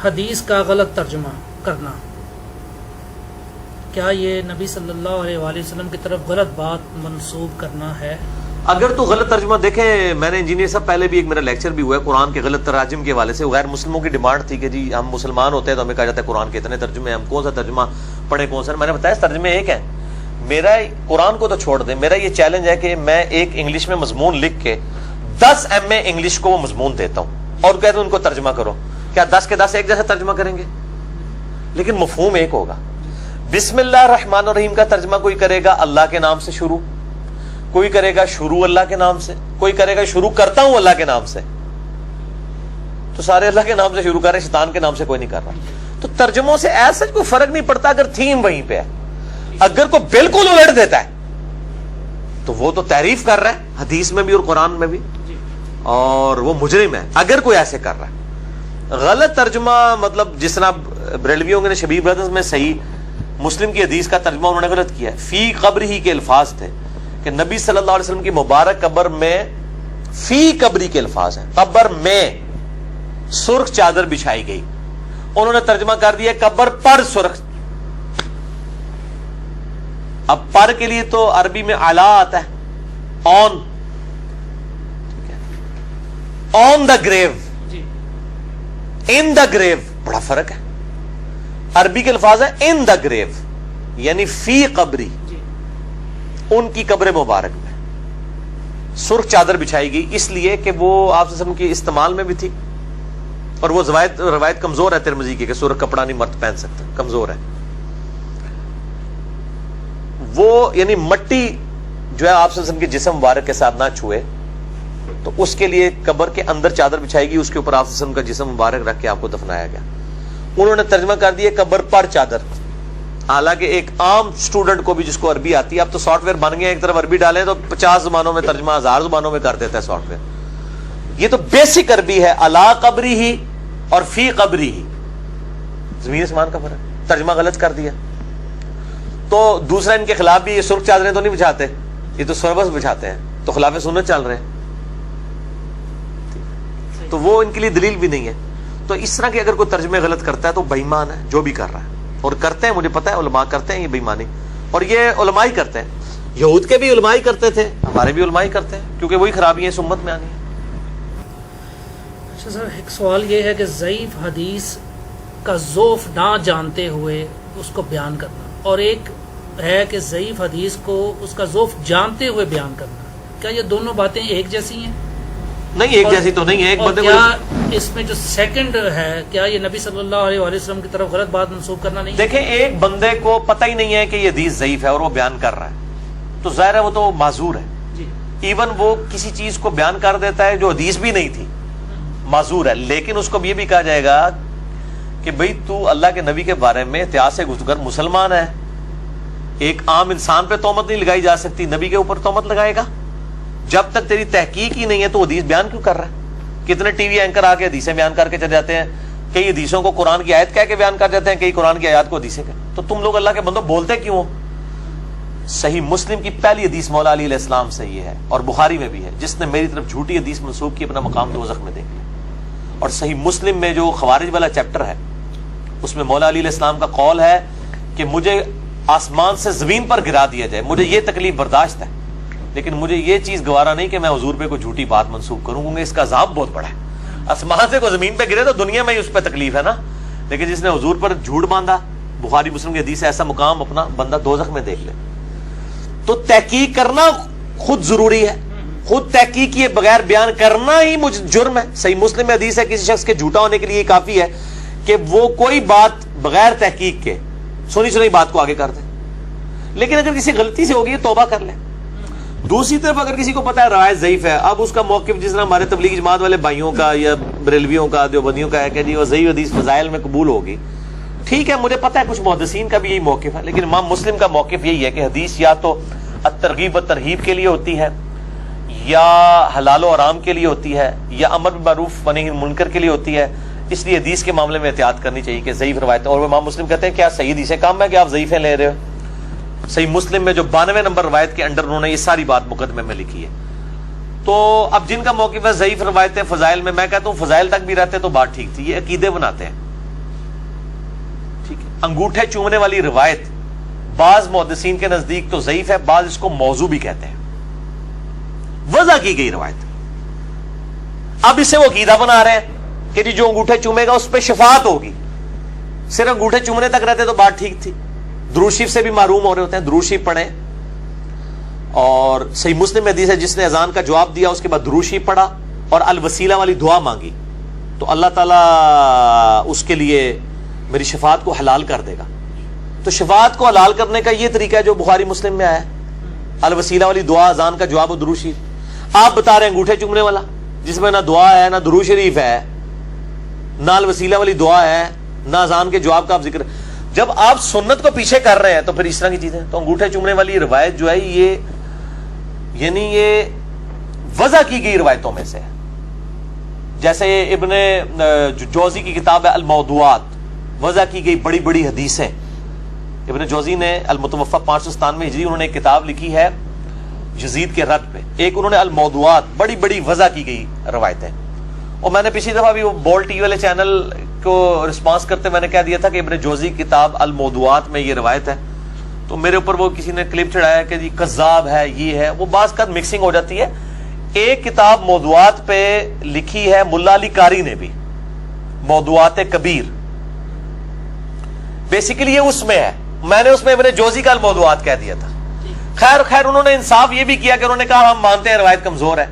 حدیث کا غلط ترجمہ کرنا، کیا یہ نبی صلی اللہ علیہ وآلہ وسلم کی طرف غلط بات منسوب کرنا ہے؟ اگر تو غلط ترجمہ دیکھیں، میں نے انجینئر صاحب پہلے بھی ایک میرا لیکچر بھی ہوا ہے قرآن کے غلط تراجم کے حوالے سے. غیر مسلموں کی ڈیمانڈ تھی کہ جی ہم مسلمان ہوتے ہیں تو ہمیں کہا جاتا ہے قرآن کے اتنے ترجمے، ہم کون سا ترجمہ پڑھیں کون سا. میں نے بتایا ترجمے ایک ہیں. میرا قرآن کو تو چھوڑ دیں، میرا یہ چیلنج ہے کہ میں ایک انگلش میں مضمون لکھ کے 10 MA انگلش کو وہ مضمون دیتا ہوں اور کہتا ہوں ان کو ترجمہ کرو. کیا 10 کے 10 ایک جیسا ترجمہ کریں گے؟ لیکن مفہوم ایک ہوگا. بسم اللہ الرحمن الرحیم کا ترجمہ کوئی کرے گا اللہ کے نام سے شروع، کوئی کرے گا شروع اللہ کے نام سے، کوئی کرے گا شروع کرتا ہوں اللہ کے نام سے. تو سارے اللہ کے نام سے شروع کر رہے ہیں، شیطان کے نام سے کوئی نہیں کر رہا. تو ترجموں سے ایسا کوئی فرق نہیں پڑتا اگر تھیم وہیں پہ ہے. اگر کوئی بالکل الٹ دیتا ہے تو وہ تو تعریف کر رہا ہے حدیث میں بھی اور قرآن میں بھی، اور وہ مجرم ہے اگر کوئی ایسے کر رہا ہے. غلط ترجمہ مطلب جس طرح بریلویوں نے شبیب برادرز میں صحیح مسلم کی حدیث کا ترجمہ انہوں نے غلط کیا ہے. فی قبری کے الفاظ تھے کہ نبی صلی اللہ علیہ وسلم کی مبارک قبر میں، فی قبری کے الفاظ ہیں، قبر میں سرخ چادر بچھائی گئی. انہوں نے ترجمہ کر دیا قبر پر سرخ. اب پر کے لیے تو عربی میں اعلی آتا ہے، آن، آن دا گریو، ان دا گریو، بڑا فرق ہے. عربی کے الفاظ ہیں ان دا گریو، یعنی فی قبری، ان کی قبر مبارک میں سرخ چادر بچھائی گئی، اس لیے کہ وہ آپ سے کے استعمال میں بھی تھی، اور وہ روایت کمزور ہے ترمذی کی کہ سرخ کپڑا نہیں مرد پہن سکتا، کمزور ہے. وہ یعنی مٹی جو ہے آپ سے کے جسم مبارک کے ساتھ نہ چھوئے، تو اس کے لیے قبر کے اندر چادر بچھائی گئی، اس کے اوپر آپ سے کا جسم مبارک رکھ کے آپ کو دفنایا گیا. انہوں نے ترجمہ کر دیا قبر پر چادر. حالانکہ ایک عام اسٹوڈنٹ کو بھی جس کو عربی آتی ہے، اب تو سافٹ ویئر بن گئے، ایک طرف عربی ڈالیں تو 50 زبانوں میں ترجمہ، 1000 زبانوں میں کر دیتا ہے سافٹ ویئر. یہ تو بیسک عربی ہے، الا قبری ہی اور فی قبری ہی، زمین آسمان کا فرق. ترجمہ غلط کر دیا. تو دوسرا ان کے خلاف بھی یہ سرخ چادریں تو نہیں بچھاتے، یہ تو سربس بچھاتے ہیں، تو خلاف سنت چل رہے ہیں، تو وہ ان کے لیے دلیل بھی نہیں ہے. تو اس طرح کے اگر کوئی ترجمے غلط کرتا ہے تو بے ایمان ہے جو بھی کر رہا ہے، اور کرتے ہیں، مجھے پتا ہے علماء کرتے ہیں یہ بے ایمانی، اور یہ علماء ہی کرتے ہیں. یہود کے بھی علماء ہی کرتے تھے، ہمارے بھی علماء ہی کرتے ہیں، کیونکہ وہی خرابیاں اس امت میں آنی ہیں. اچھا سر، ایک سوال یہ ہے کہ ضعیف حدیث کا ضعف نہ جانتے ہوئے اس کو بیان کرنا، اور ایک ہے کہ ضعیف حدیث کو اس کا ضعف جانتے ہوئے بیان کرنا، کیا یہ دونوں باتیں ایک جیسی ہیں؟ نہیں، ایک جیسی تو نہیں ہے. ایک بندے کیا اس میں جو سیکنڈ ہے، کیا یہ نبی صلی اللہ علیہ وآلہ وسلم کی طرف غلط بات منسوب کرنا نہیں؟ دیکھیں، ایک بندے کو پتہ ہی نہیں ہے کہ یہ حدیث ضعیف ہے اور وہ بیان کر رہا ہے، تو ظاہر ہے وہ تو معذور ہے. ایون وہ کسی چیز کو بیان کر دیتا ہے جو حدیث بھی نہیں تھی، معذور ہے. لیکن اس کو یہ بھی کہا جائے گا کہ بھئی تو اللہ کے نبی کے بارے میں احتیاط سے گفتگو کر، مسلمان ہے. ایک عام انسان پہ تہمت نہیں لگائی جا سکتی، نبی کے اوپر تہمت لگائے گا؟ جب تک تیری تحقیق ہی نہیں ہے تو حدیث بیان کیوں کر رہا ہے؟ کتنے ٹی وی اینکر آ کے حدیثیں بیان کر کے چلے جاتے ہیں، کئی حدیثوں کو قرآن کی آیت کہہ کے بیان کر جاتے ہیں، کئی قرآن کی آیات کو حدیثیں کہہ. تو تم لوگ اللہ کے بندوں بولتے کیوں ہو؟ صحیح مسلم کی پہلی حدیث مولا علی علیہ السلام سے یہ ہے، اور بخاری میں بھی ہے، جس نے میری طرف جھوٹی حدیث منسوب کی اپنا مقام تو وزخ میں دیکھ لیا. اور صحیح مسلم میں جو خوارج والا چیپٹر ہے اس میں مولا علی علیہ السلام کا قول ہے کہ مجھے آسمان سے زمین پر گرا دیا جائے، مجھے یہ تکلیف برداشت ہے، لیکن مجھے یہ چیز گوارا نہیں کہ میں حضور پہ کوئی جھوٹی بات منسوخ کروں، کیونکہ اس کا عذاب بہت بڑا ہے. آسمان سے کوئی زمین پہ گرے تو دنیا میں ہی اس پہ تکلیف ہے نا، لیکن جس نے حضور پر جھوٹ باندھا، بخاری مسلم کی حدیث ہے، ایسا مقام اپنا بندہ دوزخ میں دیکھ لے. تو تحقیق کرنا خود ضروری ہے، خود تحقیق کیے بغیر بیان کرنا ہی مجھ جرم ہے. صحیح مسلم میں حدیث ہے کسی شخص کے جھوٹا ہونے کے لیے یہ کافی ہے کہ وہ کوئی بات بغیر تحقیق کے سنی بات کو آگے کر دے. لیکن اگر کسی غلطی سے ہوگی توبہ کر لے. دوسری طرف اگر کسی کو پتا ہے روایت ضعیف ہے، اب اس کا موقف جس طرح ہمارے تبلیغی جماعت والے بھائیوں کا یا بریلویوں کا، دیوبندیوں کا ہے کہ جی وہ ضعیف حدیث فضائل میں قبول ہوگی، ٹھیک ہے، مجھے پتا ہے کچھ محدثین کا بھی یہی موقف ہے، لیکن امام مسلم کا موقف یہی ہے کہ حدیث یا تو الترغیب و ترہیب کے لیے ہوتی ہے، یا حلال و حرام کے لیے ہوتی ہے، یا امر بالمعروف و نہی عن المنکر کے لیے ہوتی ہے. اس لیے حدیث کے معاملے میں احتیاط کرنی چاہیے کہ ضعیف روایتیں، اور امام مسلم کہتے ہیں کیا صحیح حدیثیں کم ہے کہ آپ ضعیفیں لے رہے ہو؟ صحیح مسلم میں جو 92 نمبر روایت کے انڈر انہوں نے یہ ساری بات مقدمے میں لکھی ہے. تو اب جن کا موقف ہے ضعیف روایتیں فضائل میں کہتا ہوں فضائل تک بھی رہتے تو بات ٹھیک تھی. یہ عقیدے بناتے ہیں. ٹھیک ہے, انگوٹھے چومنے والی روایت بعض محدثین کے نزدیک تو ضعیف ہے, بعض اس کو موضوع بھی کہتے ہیں. وضع کی گئی روایت. اب اسے وہ عقیدہ بنا رہے ہیں کہ جو انگوٹھے چومے گا اس پہ شفاعت ہوگی. صرف انگوٹھے چومنے تک رہتے تو بات ٹھیک تھی. درود شریف سے بھی معروم ہو رہے ہوتے ہیں. درود شریف پڑھیں, اور صحیح مسلم حدیث ہے جس نے اذان کا جواب دیا اس کے بعد درود شریف پڑھا اور الوسیلہ والی دعا مانگی تو اللہ تعالیٰ اس کے لیے میری شفاعت کو حلال کر دے گا. تو شفاعت کو حلال کرنے کا یہ طریقہ ہے جو بخاری مسلم میں آیا ہے, الوسیلہ والی دعا, اذان کا جواب اور درود شریف. آپ بتا رہے ہیں انگوٹھے چومنے والا جس میں نہ دعا ہے, نہ درود شریف ہے, نہ الوسیلہ والی دعا ہے, نہ اذان کے جواب کا آپ ذکر. جب آپ سنت کو پیچھے کر رہے ہیں تو پھر اس طرح کی چیزیں. تو انگوٹھے چومنے والی روایت جو ہے یہ یعنی یہ وضع کی گئی روایتوں میں سے. جیسے ابن جوزی کی کتاب ہے الموضوعات, وضع کی گئی بڑی بڑی حدیثیں. ابن جوزی نے المتوفى 597 ہجری انہوں نے ایک کتاب لکھی ہے یزید کے رد پہ. ایک انہوں نے الموضوعات, بڑی بڑی وضع کی گئی روایتیں. اور میں نے پچھلی دفعہ بھی وہ بول ٹی وی والے چینل کو رسپانس کرتے میں نے کہہ دیا تھا کہ ابن جوزی کی کتاب الموضوعات میں یہ روایت ہے. تو میرے اوپر وہ کسی نے کلپ چڑھایا کہ جی کذاب ہے, یہ ہے وہ. بعض کا مکسنگ ہو جاتی ہے. ایک کتاب موضوعات پہ لکھی ہے ملا علی قاری نے بھی, موضوعات کبیر. بیسیکلی یہ اس میں ہے, میں نے اس میں ابن جوزی کا الموضوعات کہہ دیا تھا. خیر انہوں نے انصاف یہ بھی کیا کہ انہوں نے کہا ہم مانتے ہیں روایت کمزور ہے.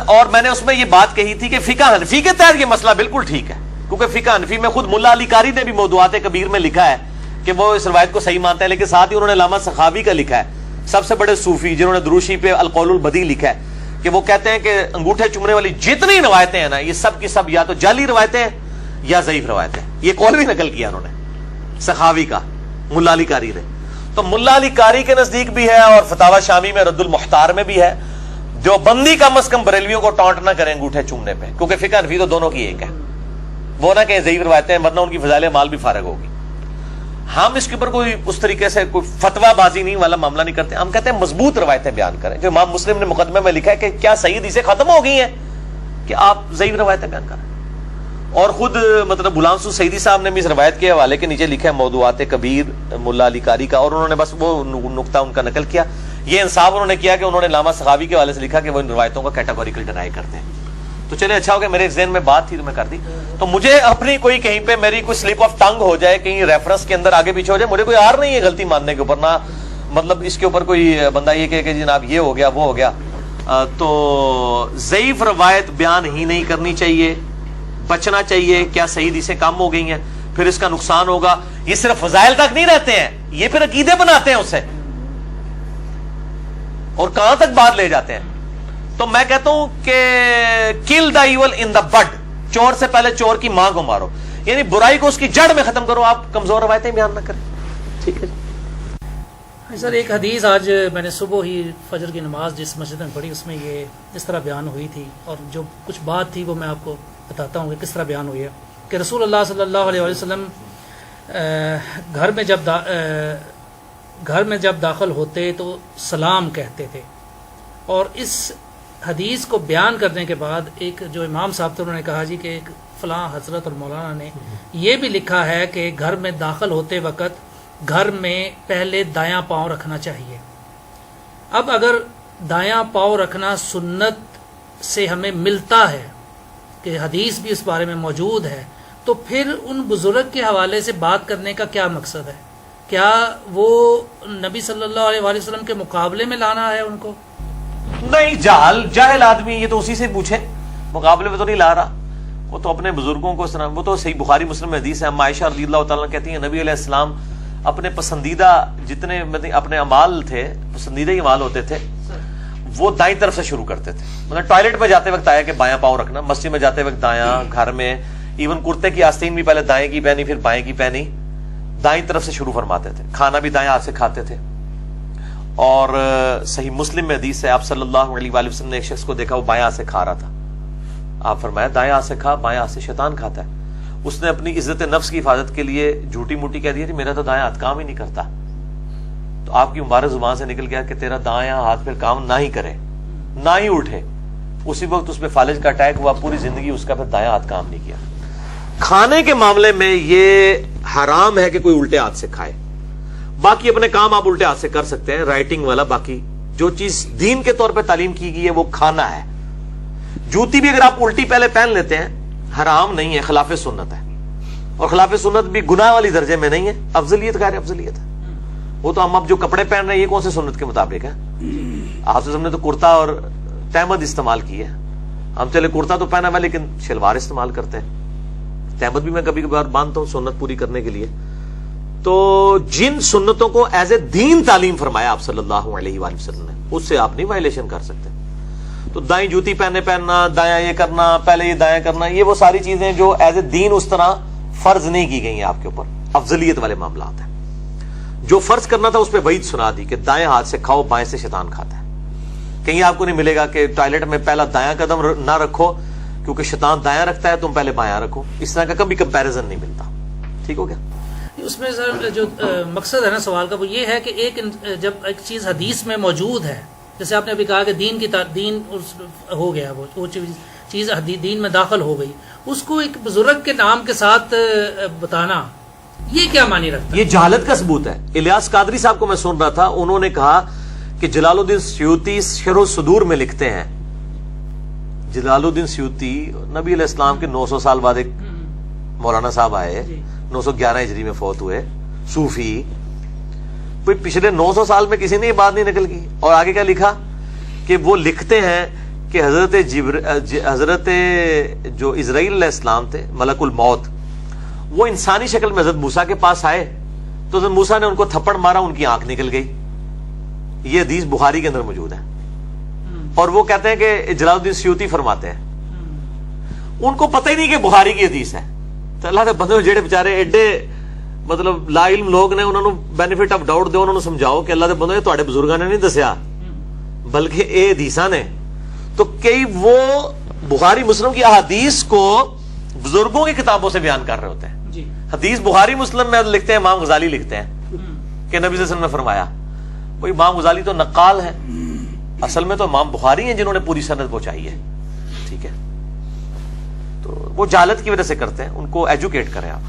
اور میں نے اس میں یہ بات کہی تھی کہ فقہ حنفی کے تحت یہ مسئلہ بالکل ٹھیک ہے, کیونکہ فقہ حنفی میں خود ملا علی قاری نے بھی موضوعات کبیر میں لکھا ہے کہ وہ اس روایت کو صحیح مانتے ہیں. لیکن ساتھ ہی انہوں نے علامہ سخاوی کا لکھا ہے, سب سے بڑے صوفی جنہوں نے درود شریف پہ القول البدیع لکھا ہے, کہ وہ کہتے ہیں کہ انگوٹھے چومنے والی جتنی روایتیں ہیں نا یہ سب کی سب یا تو جعلی روایتیں ہیں یا ضعیف روایتیں. یہ قول بھی نقل کیا انہوں نے سخاوی کا, ملا علی قاری نے. تو ملا علی قاری کے نزدیک بھی ہے اور فتاوی شامی میں رد المختار میں بھی ہے. جو بندی کم از کم بریلویوں کو ٹانٹ نہ کریں انگوٹھے چومنے پہ, کیونکہ فقہ حنفی تو دونوں کی ایک ہے. وہ نہ کہ ضعیف روایتیں ورنہ ان کی فضائل مال بھی فارغ ہوگی. ہم اس کے اوپر کوئی اس طریقے سے کوئی فتویٰ بازی نہیں والا معاملہ نہیں کرتے. ہم کہتے ہیں مضبوط روایتیں بیان کریں. جو امام مسلم نے مقدمے میں لکھا ہے کہ کیا صحیح حدیثیں ختم ہو گئی ہیں کہ آپ ضعیف روایتیں بیان کریں. اور خود مطلب غلام سو سعیدی صاحب نے بھی اس روایت کے حوالے کے نیچے لکھا ہے موضوعات کبیر ملا علی قاری کا, اور انہوں نے بس وہ نقطہ ان کا نقل کیا. یہ انصاف انہوں نے کیا کہ انہوں نے علامہ سخاوی کے حوالے سے لکھا کہ وہ ان روایتوں کا کیٹاگوریکل ڈینائی کرتے ہیں. تو چلے اچھا ہو گیا, میرے ذہن میں بات تھی تو میں کر دی. تو مجھے اپنی کوئی کہیں پہ میری کوئی سلپ آف ٹنگ ہو جائے, کہیں ریفرنس کے اندر آگے پیچھے ہو جائے, مجھے کوئی آر نہیں ہے غلطی ماننے کے اوپر, نہ مطلب اس کے اوپر کوئی بندہ یہ کہ جناب یہ ہو گیا وہ ہو گیا. تو ضعیف روایت بیان ہی نہیں کرنی چاہیے, بچنا چاہیے. کیا صحیح حدیثیں کم ہو گئی ہیں پھر اس کا نقصان ہوگا. یہ صرف فضائل تک نہیں رہتے ہیں, یہ پھر عقیدے بناتے ہیں اسے, اور کہاں تک بات لے جاتے ہیں. تو میں کہتا ہوں کہ کل دا ایول ان دا بڈ, چور سے پہلے چور کی ماں کو مارو, یعنی برائی کو اس کی جڑ میں ختم کرو. آپ کمزور روایتیں بیان نہ کریں. ٹھیک ہے سر. ایک حدیث آج میں نے صبح ہی فجر کی نماز جس مسجد میں پڑھی اس میں یہ اس طرح بیان ہوئی تھی, اور جو کچھ بات تھی وہ میں آپ کو بتاتا ہوں کہ کس طرح بیان ہوئی ہے. کہ رسول اللہ صلی اللہ علیہ وسلم گھر میں جب داخل ہوتے تو سلام کہتے تھے. اور اس حدیث کو بیان کرنے کے بعد ایک جو امام صاحب تھے انہوں نے کہا جی کہ ایک فلاں حضرت اور مولانا نے یہ بھی لکھا ہے کہ گھر میں داخل ہوتے وقت گھر میں پہلے دایاں پاؤں رکھنا چاہیے. اب اگر دایاں پاؤں رکھنا سنت سے ہمیں ملتا ہے کہ حدیث بھی اس بارے میں موجود ہے, تو پھر ان بزرگ کے حوالے سے بات کرنے کا کیا مقصد ہے؟ کیا وہ نبی صلی اللہ علیہ وآلہ وسلم کے مقابلے میں لانا ہے ان کو؟ نہیں, جاہل آدمی یہ تو اسی سے پوچھے, مقابلے میں تو نہیں لا رہا. وہ تو اپنے بزرگوں کو سنا, وہ تو صحیح بخاری مسلم میں حدیث ہے. ہم عائشہ رضی اللہ تعالیٰ کہتی ہیں نبی علیہ السلام اپنے پسندیدہ جتنے اپنے اعمال تھے, پسندیدہ اعمال ہوتے تھے, وہ دائیں طرف سے شروع کرتے تھے. مطلب ٹوائلٹ میں جاتے وقت آیا کہ بایاں پاؤں رکھنا, مسجد میں جاتے وقت دایاں, گھر میں ایون کرتے کی آستین بھی پہلے دائیں کی پہنی پھر بائیں کی پہنی, دائیں طرف سے شروع فرماتے تھے. کھانا بھی دائیں ہاتھ سے کھاتے تھے. اور صحیح مسلم میں حدیث ہے آپ صلی اللہ علیہ وآلہ وسلم نے ایک شخص کو دیکھا وہ بائیں ہاتھ سے کھا رہا تھا. آپ فرمایا دائیں ہاتھ سے کھا, بائیں ہاتھ سے شیطان کھاتا ہے. اس نے اپنی عزت نفس کی حفاظت کے لیے جھوٹی موٹی کہہ دیا کہ میرا تو دائیں ہاتھ کام ہی نہیں کرتا. تو آپ کی مبارک زبان سے نکل گیا کہ تیرا دائیں ہاتھ پھر کام نہ ہی کرے. نہ ہی اٹھے, اسی وقت اس پہ فالج کا اٹیک ہوا, پوری زندگی اس کا پھر دایاں ہاتھ کام نہیں کیا. کھانے کے معاملے میں یہ حرام ہے کہ کوئی الٹے ہاتھ سے کھائے. باقی اپنے کام آپ الٹے ہاتھ سے کر سکتے ہیں, رائٹنگ والا. باقی جو چیز دین کے طور پہ تعلیم کی گئی ہے وہ کھانا ہے. جوتی بھی اگر آپ الٹی پہلے پہن لیتے ہیں حرام نہیں ہے, خلاف سنت ہے. اور خلاف سنت بھی گناہ والی درجے میں نہیں ہے, افضلیت غیر افضلیت ہے. وہ تو ہم اب جو کپڑے پہن رہے ہیں یہ کون سے سنت کے مطابق ہے؟ آپ سے ہم نے تو کرتا اور تہمد استعمال کی ہے. ہم چلے کرتا تو پہنا ہوا لیکن شلوار استعمال کرتے ہیں. تہمد بھی میں کبھی کبھار باندھتا ہوں سنت پوری کرنے کے لیے. تو جن سنتوں کو ایز اے دین تعلیم فرمایا آپ صلی اللہ علیہ وآلہ وسلم نے, اس سے آپ نہیں وائلیشن کر سکتے. تو دائیں جوتی پہننا, دایاں یہ کرنا, پہلے یہ دایاں کرنا, یہ وہ ساری چیزیں جو ایز اے دین اس طرح فرض نہیں کی گئی ہیں آپ کے اوپر, افضلیت والے معاملات ہیں. جو فرض کرنا تھا اس پہ وعید سنا دی کہ دائیں ہاتھ سے کھاؤ, بائیں سے شیطان کھاتا ہے. کہیں آپ کو نہیں ملے گا کہ ٹوائلٹ میں پہلا دایاں قدم نہ رکھو کیونکہ شیطان دایاں رکھتا ہے, تم پہلے بایاں رکھو. اس طرح کا کبھی کمپیریزن نہیں ملتا. ٹھیک ہو گیا؟ اس میں سر جو مقصد ہے نا سوال کا وہ یہ ہے کہ جب ایک چیز حدیث میں موجود ہے, جیسے آپ نے ابھی کہا کہ دین ہو گیا, وہ چیز دین میں داخل ہو گئی, اس کو ایک بزرگ کے نام کے ساتھ بتانا, یہ کیا معنی رکھتا ہے؟ یہ جہالت کا ثبوت ہے. الیاس قادری صاحب کو میں سن رہا تھا, انہوں نے کہا کہ جلال الدین سیوطی شرح الصدور میں لکھتے ہیں. جلال الدین سیوطی نبی علیہ السلام کے 900 سال بعد ایک مولانا صاحب آئے, 911 ہجری میں فوت ہوئے, صوفی. پچھلے 900 سال میں کسی نے یہ بات نہیں نکل کی. اور آگے کیا لکھا کہ وہ لکھتے ہیں کہ حضرت جو اسرائیل علیہ السلام تھے, ملک الموت, وہ انسانی شکل میں حضرت موسیٰ کے پاس آئے تو حضرت موسیٰ نے ان کو تھپڑ مارا, ان کی آنکھ نکل گئی. یہ حدیث بخاری کے اندر موجود ہے. اور وہ کہتے ہیں کہ جلال الدین سیوطی فرماتے ہیں ان کو پتہ ہی نہیں کہ بخاری کی حدیث ہے. تو اللہ کے بندے جڑے بیچارے ایڈے مطلب لا علم لوگ نے, انہوں نے بینیفٹ آف ڈاؤٹ دو, انہوں نے سمجھاؤ کہ اللہ کے بندے تواڈے بزرگاں نے نہیں دسیا بلکہ اے حدیثاں نے. تو کئی وہ بخاری مسلم کی احادیث کو بزرگوں کی کتابوں سے بیان کر رہے ہوتے ہیں. حدیث بخاری مسلم میں لکھتے ہیں, امام غزالی لکھتے ہیں کہ نبی صلی اللہ علیہ وسلم نے فرمایا. وہ امام غزالی تو نقال ہے, اصل میں تو امام بخاری ہیں جنہوں نے پوری سند پہنچائی ہے. ٹھیک ہے, تو وہ جہالت کی وجہ سے کرتے ہیں, ان کو ایجوکیٹ کریں آپ.